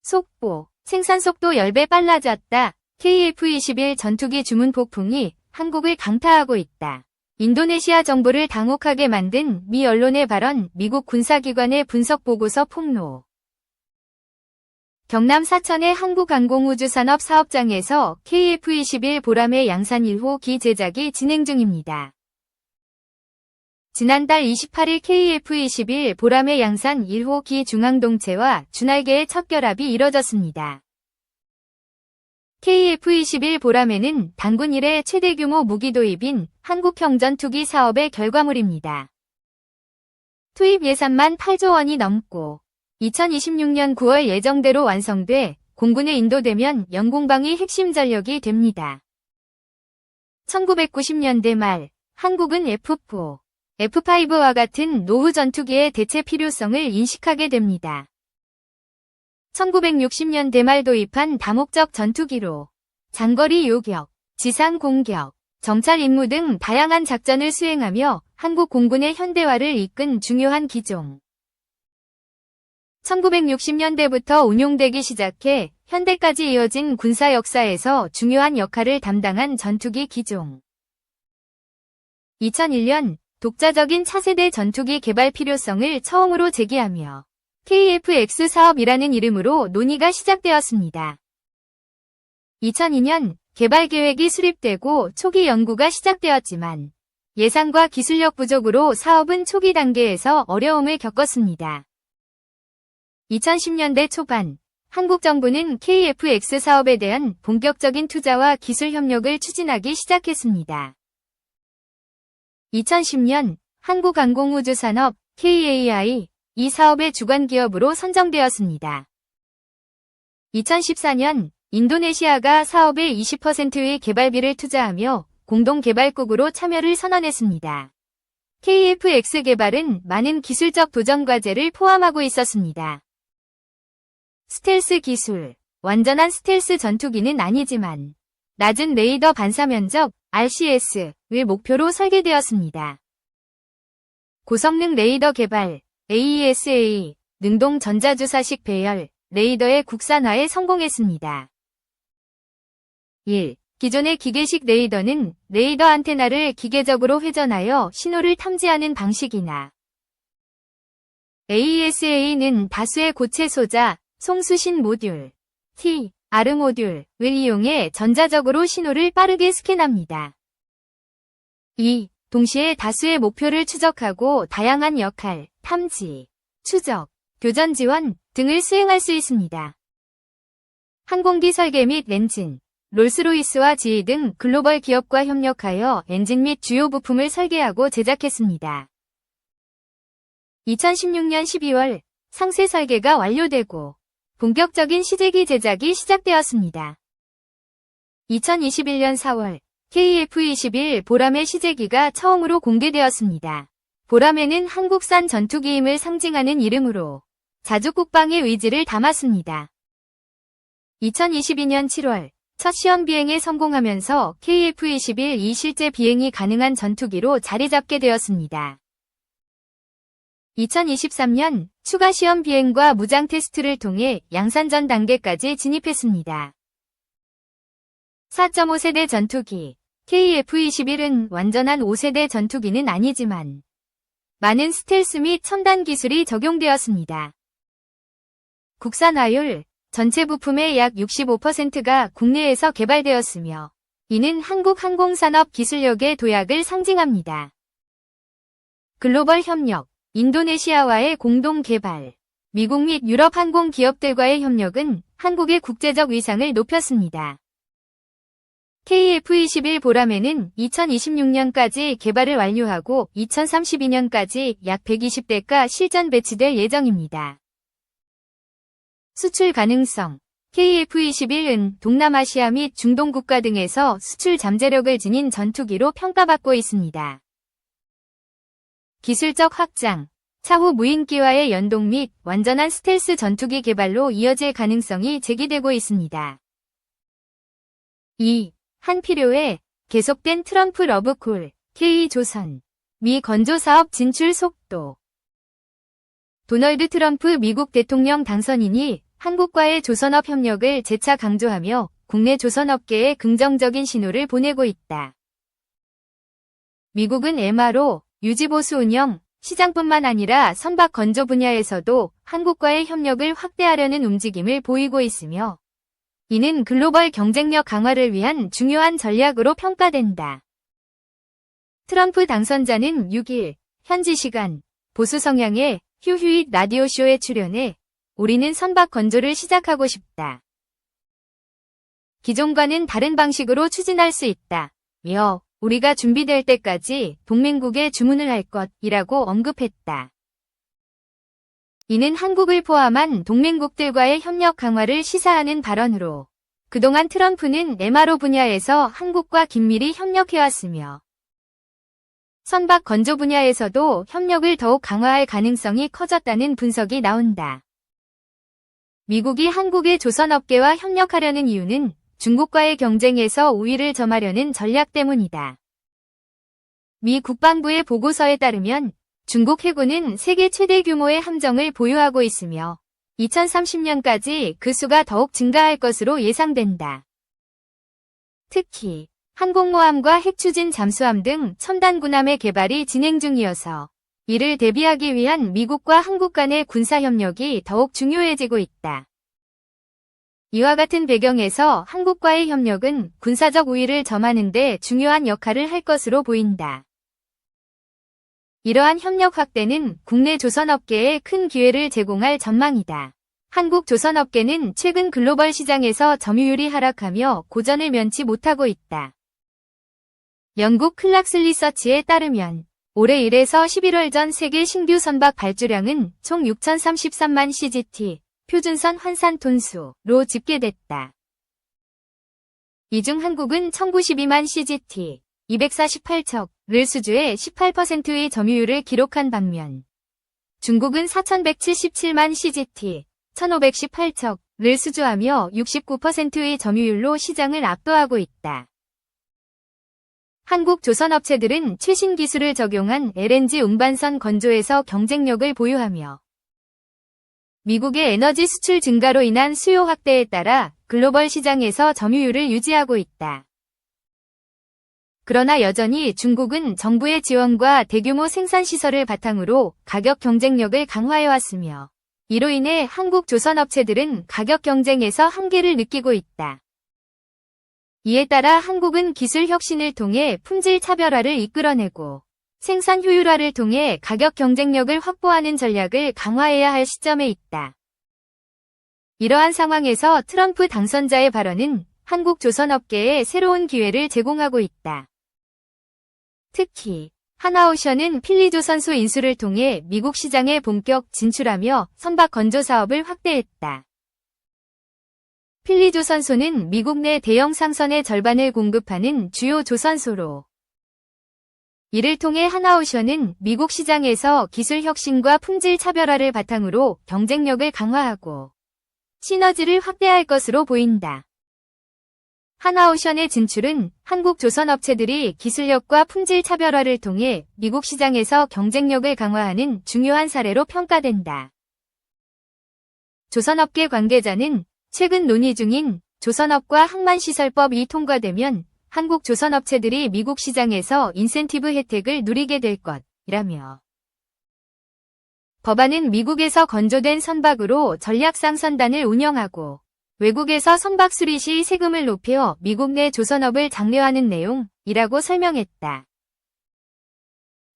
속보, 생산 속도 10배 빨라졌다. KF-21 전투기 주문 폭풍이 한국을 강타하고 있다. 인도네시아 정부를 당혹하게 만든 미 언론의 발언, 미국 군사기관의 분석 보고서 폭로. 경남 사천의 한국항공우주산업 사업장에서 KF-21 보람의 양산 1호 기 제작이 진행 중입니다. 지난달 28일 KF-21 보람의 양산 1호 기 중앙동체와 주날개의 첫 결합이 이뤄졌습니다. KF-21 보람에는 단군 이래 최대 규모 무기 도입인 한국형 전투기 사업의 결과물입니다. 투입 예산만 8조 원이 넘고 2026년 9월 예정대로 완성돼 공군에 인도되면 영공방위 핵심 전력이 됩니다. 1990년대 말 한국은 F4, F5와 같은 노후 전투기의 대체 필요성을 인식하게 됩니다. 1960년대 말 도입한 다목적 전투기로 장거리 요격, 지상 공격, 정찰 임무 등 다양한 작전을 수행하며 한국 공군의 현대화를 이끈 중요한 기종. 1960년대부터 운용되기 시작해 현대까지 이어진 군사 역사에서 중요한 역할을 담당한 전투기 기종. 2001년 독자적인 차세대 전투기 개발 필요성을 처음으로 제기하며 KF-X 사업이라는 이름으로 논의가 시작되었습니다. 2002년 개발 계획이 수립되고 초기 연구가 시작되었지만 예산과 기술력 부족으로 사업은 초기 단계에서 어려움을 겪었습니다. 2010년대 초반 한국 정부는 KF-X 사업에 대한 본격적인 투자와 기술 협력을 추진하기 시작했습니다. 2010년 한국항공우주산업 KAI 이 사업의 주관 기업으로 선정되었습니다. 2014년 인도네시아가 사업의 20%의 개발비를 투자하며 공동개발국으로 참여를 선언했습니다. KF-X 개발은 많은 기술적 도전 과제를 포함하고 있었습니다. 스텔스 기술, 완전한 스텔스 전투기는 아니지만 낮은 레이더 반사 면적 RCS를 목표로 설계되었습니다. 고성능 레이더 개발, AESA, 능동 전자주사식 배열, 레이더의 국산화에 성공했습니다. 1. 기존의 기계식 레이더는 레이더 안테나를 기계적으로 회전하여 신호를 탐지하는 방식이나 AESA는 다수의 고체 소자, 송수신 모듈, R 모듈을 이용해 전자적으로 신호를 빠르게 스캔합니다. 2. 동시에 다수의 목표를 추적하고 다양한 역할, 탐지, 추적, 교전 지원 등을 수행할 수 있습니다. 항공기 설계 및 엔진, 롤스로이스와 GE 등 글로벌 기업과 협력하여 엔진 및 주요 부품을 설계하고 제작했습니다. 2016년 12월 상세 설계가 완료되고 본격적인 시제기 제작이 시작되었습니다. 2021년 4월 KF-21 보람의 시제기가 처음으로 공개되었습니다. 보람에는 한국산 전투기임을 상징하는 이름으로 자주 국방의 의지를 담았습니다. 2022년 7월 첫 시험 비행에 성공하면서 KF-21이 실제 비행이 가능한 전투기로 자리 잡게 되었습니다. 2023년 추가 시험 비행과 무장 테스트를 통해 양산전 단계까지 진입했습니다. 4.5세대 전투기 KF-21은 완전한 5세대 전투기는 아니지만 많은 스텔스 및 첨단 기술이 적용되었습니다. 국산화율, 전체 부품의 약 65%가 국내에서 개발되었으며 이는 한국 항공산업 기술력의 도약을 상징합니다. 글로벌 협력, 인도네시아와의 공동 개발, 미국 및 유럽 항공 기업들과의 협력은 한국의 국제적 위상을 높였습니다. KF-21 보람에는 2026년까지 개발을 완료하고 2032년까지 약 120대가 실전 배치될 예정입니다. 수출 가능성 KF-21은 동남아시아 및 중동 국가 등에서 수출 잠재력을 지닌 전투기로 평가받고 있습니다. 기술적 확장, 차후 무인기와의 연동 및 완전한 스텔스 전투기 개발로 이어질 가능성이 제기되고 있습니다. 2. 한필요에 계속된 트럼프 러브콜, K조선, 미 건조사업 진출 속도. 도널드 트럼프 미국 대통령 당선인이 한국과의 조선업 협력을 재차 강조하며 국내 조선업계에 긍정적인 신호를 보내고 있다. 미국은 MRO, 유지보수 운영, 시장뿐만 아니라 선박 건조 분야에서도 한국과의 협력을 확대하려는 움직임을 보이고 있으며 이는 글로벌 경쟁력 강화를 위한 중요한 전략으로 평가된다. 트럼프 당선자는 6일 현지 시간 보수 성향의 휴 휴잇 라디오쇼에 출연해 우리는 선박 건조를 시작하고 싶다. 기존과는 다른 방식으로 추진할 수 있다. 며 우리가 준비될 때까지 동맹국에 주문을 할 것이라고 언급했다. 이는 한국을 포함한 동맹국들과의 협력 강화를 시사하는 발언으로 그동안 트럼프는 MRO 분야에서 한국과 긴밀히 협력해왔으며 선박 건조 분야에서도 협력을 더욱 강화할 가능성이 커졌다는 분석이 나온다. 미국이 한국의 조선업계와 협력하려는 이유는 중국과의 경쟁에서 우위를 점하려는 전략 때문이다. 미 국방부의 보고서에 따르면 중국 해군은 세계 최대 규모의 함정을 보유하고 있으며 2030년까지 그 수가 더욱 증가할 것으로 예상된다. 특히 항공모함과 핵추진 잠수함 등 첨단 군함의 개발이 진행 중이어서 이를 대비하기 위한 미국과 한국 간의 군사협력이 더욱 중요해지고 있다. 이와 같은 배경에서 한국과의 협력은 군사적 우위를 점하는 데 중요한 역할을 할 것으로 보인다. 이러한 협력 확대는 국내 조선업계에 큰 기회를 제공할 전망이다. 한국 조선업계는 최근 글로벌 시장에서 점유율이 하락하며 고전을 면치 못하고 있다. 영국 클락스 리서치에 따르면 올해 1에서 11월 전 세계 신규 선박 발주량은 총 6,033만 CGT, 표준선 환산 톤수로 집계됐다. 이 중 한국은 1,092만 CGT, 248척을 수주해 18%의 점유율을 기록한 반면 중국은 4,177만 CGT, 1,518척을 수주하며 69%의 점유율로 시장을 압도하고 있다. 한국 조선업체들은 최신 기술을 적용한 LNG 운반선 건조에서 경쟁력을 보유하며 미국의 에너지 수출 증가로 인한 수요 확대에 따라 글로벌 시장에서 점유율을 유지하고 있다. 그러나 여전히 중국은 정부의 지원과 대규모 생산시설을 바탕으로 가격 경쟁력을 강화해왔으며 이로 인해 한국 조선업체들은 가격 경쟁에서 한계를 느끼고 있다. 이에 따라 한국은 기술 혁신을 통해 품질 차별화를 이끌어내고 생산 효율화를 통해 가격 경쟁력을 확보하는 전략을 강화해야 할 시점에 있다. 이러한 상황에서 트럼프 당선자의 발언은 한국 조선업계에 새로운 기회를 제공하고 있다. 특히 하나오션은 필리조선소 인수를 통해 미국 시장에 본격 진출하며 선박 건조 사업을 확대했다. 필리조선소는 미국 내 대형 상선의 절반을 공급하는 주요 조선소로 이를 통해 하나오션은 미국 시장에서 기술 혁신과 품질 차별화를 바탕으로 경쟁력을 강화하고 시너지를 확대할 것으로 보인다. 하나오션의 진출은 한국 조선업체들이 기술력과 품질 차별화를 통해 미국 시장에서 경쟁력을 강화하는 중요한 사례로 평가된다. 조선업계 관계자는 최근 논의 중인 조선업과 항만시설법이 통과되면 한국 조선업체들이 미국 시장에서 인센티브 혜택을 누리게 될 것이라며 법안은 미국에서 건조된 선박으로 전략상 선단을 운영하고 외국에서 선박 수리 시 세금을 높여 미국 내 조선업을 장려하는 내용이라고 설명했다.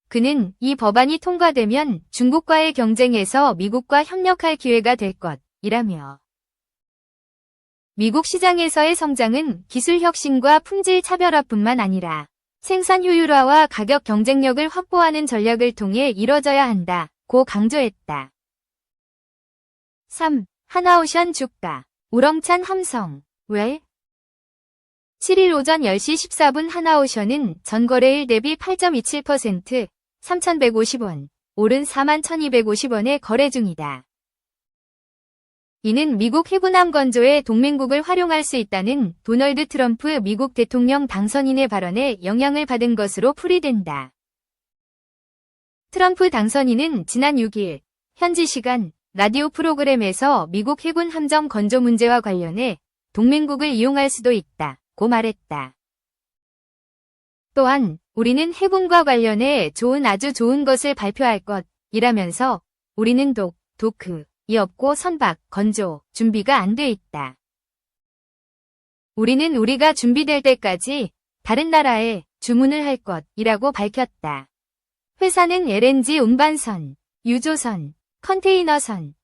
그는 이 법안이 통과되면 중국과의 경쟁에서 미국과 협력할 기회가 될 것이라며 미국 시장에서의 성장은 기술 혁신과 품질 차별화뿐만 아니라 생산 효율화와 가격 경쟁력을 확보하는 전략을 통해 이뤄져야 한다고 강조했다. 3. 하나오션 주가 우렁찬 함성. 왜? 7일 오전 10시 14분 하나오션은 전거래일 대비 8.27%, 3,150원, 오른 41,250원에 거래 중이다. 이는 미국 해군함 건조에 동맹국을 활용할 수 있다는 도널드 트럼프 미국 대통령 당선인의 발언에 영향을 받은 것으로 풀이된다. 트럼프 당선인은 지난 6일 현지 시간 라디오 프로그램에서 미국 해군 함정 건조 문제와 관련해 동맹국을 이용할 수도 있다고 말했다. 또한 우리는 해군과 관련해 아주 좋은 것을 발표할 것이라면서 우리는 도크이 없고 선박, 건조, 준비가 안 돼 있다. 우리는 우리가 준비될 때까지 다른 나라에 주문을 할 것이라고 밝혔다. 회사는 LNG 운반선, 유조선, 컨테이너선,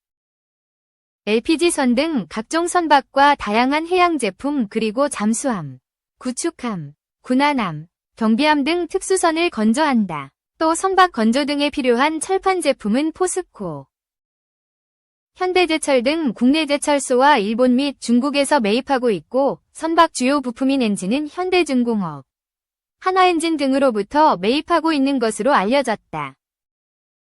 LPG선 등 각종 선박과 다양한 해양 제품 그리고 잠수함, 구축함, 군함함, 경비함 등 특수선을 건조한다. 또 선박 건조 등에 필요한 철판 제품은 포스코, 현대제철 등 국내 제철소와 일본 및 중국에서 매입하고 있고 선박 주요 부품인 엔진은 현대중공업, 한화엔진 등으로부터 매입하고 있는 것으로 알려졌다.